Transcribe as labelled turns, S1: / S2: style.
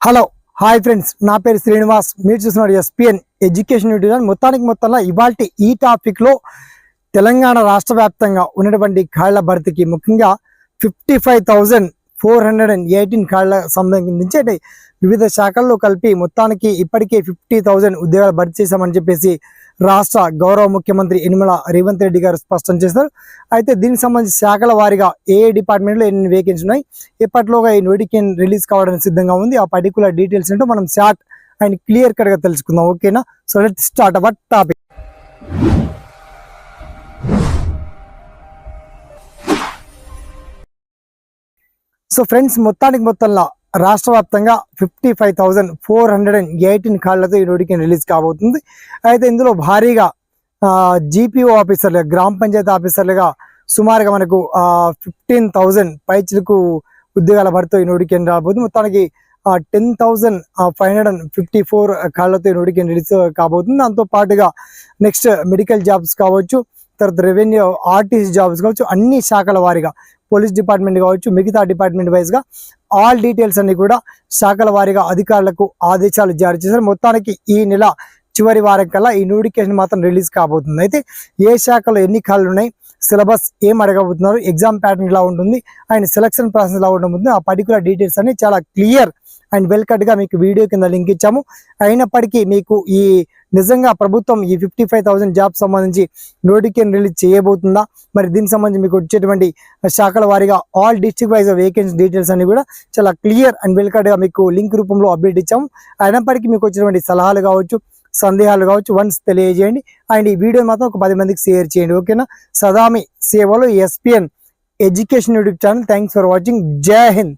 S1: Hello hi friends, నా పేరు శ్రీనివాస్. మీరు చూస్తున్నారు ఎస్పిఎన్ ఎడ్యుకేషన్ యూట్యూబ్ ఛానల్. మొత్తంలో ఇవాల్టి ఈ టాపిక్లో తెలంగాణ రాష్ట్ర వ్యాప్తంగా ఉన్నటువంటి ఖాళీల భర్తీకి ముఖ్యంగా 55,418 ఖాళీల సంబంధించి అంటే వివిధ శాఖల్లో కలిపి మొత్తానికి ఇప్పటికే 50,000 ఉద్యోగాలు భర్తీ చేశామని చెప్పేసి రాష్ట్ర గౌరవ ముఖ్యమంత్రి యనమల రేవంత్ రెడ్డి గారు స్పష్టం చేశారు. అయితే దీనికి సంబంధించి శాఖల వారీగా ఏ డిపార్ట్మెంట్లో ఎన్ని వేకెన్సీ ఉన్నాయి, ఎప్పటిలోగా ఈ నోటిఫికేషన్ రిలీజ్ కావడానికి సిద్ధంగా ఉంది, ఆ పర్టికులర్ డీటెయిల్స్ ఏంటో మనం షార్ట్ అండ్ క్లియర్ కట్గా తెలుసుకుందాం. ఓకేనా? So let's start our topic. So friends, మొత్తంలో రాష్ట్ర వ్యాప్తంగా 55,418 ఖాళీలతో ఈ నోటిఫికేషన్ రిలీజ్ కాబోతుంది. అయితే ఇందులో భారీగా జీపీఓ ఆఫీసర్లుగా, గ్రామ పంచాయతీ ఆఫీసర్లుగా సుమారుగా మనకు 15,000 పైచిలకు ఉద్యోగాల భర్తీ ఈ నోటిఫికేషన్ రాబోతుంది. మొత్తానికి 10,554 ఖాళీలతో ఈ నోటిఫికేషన్ రిలీజ్ కాబోతుంది. దాంతో పాటుగా నెక్స్ట్ మెడికల్ జాబ్స్ కావచ్చు, తర్వాత రెవెన్యూ ఆర్టీసీ జాబ్స్ కావచ్చు, అన్ని శాఖల వారీగా పోలీస్ డిపార్ట్మెంట్ కావచ్చు, మిగతా డిపార్ట్మెంట్ వైజ్గా ఆల్ డీటెయిల్స్ అన్ని కూడా శాఖల వారీగా అధికారులకు ఆదేశాలు జారీ చేశారు. మొత్తానికి ఈ నెల చివరి వారం కల్లా ఈ నోటిఫికేషన్ మాత్రం రిలీజ్ కాబోతుంది. అయితే ఏ శాఖలో ఎన్ని ఖాళీలు ఉన్నాయి, సిలబస్ ఏం అడగబోతున్నారు, ఎగ్జామ్ ప్యాటర్న్ ఎలా ఉంటుంది అండ్ సెలక్షన్ ప్రాసెస్ ఎలా ఉండబోతుంది, ఆ పర్టికులర్ డీటెయిల్స్ అన్ని చాలా క్లియర్ అండ్ వెల్ కట్గా మీకు వీడియో కింద లింక్ ఇచ్చాము. అయినప్పటికీ మీకు ఈ నిజంగా ప్రభుత్వం ఈ 55,000 జాబ్స్ సంబంధించి నోటిఫికేషన్ రిలీజ్ చేయబోతుందా, మరి దీనికి సంబంధించి మీకు వచ్చేటువంటి శాఖల వారీగా all district wise vacancy details అన్ని కూడా చాలా క్లియర్ అండ్ వెల్ కట్గా మీకు లింక్ రూపంలో అప్డేట్ ఇచ్చాము. అయినప్పటికీ మీకు వచ్చినటువంటి సలహాలు కావచ్చు, సందేహాలు కావచ్చు వన్స్ తెలియజేయండి అండ్ ఈ వీడియో మాత్రం ఒక 10 మందికి షేర్ చేయండి. ఓకేనా? సదామి సేవలో SPN education YouTube channel. Thanks for watching. జై హింద్.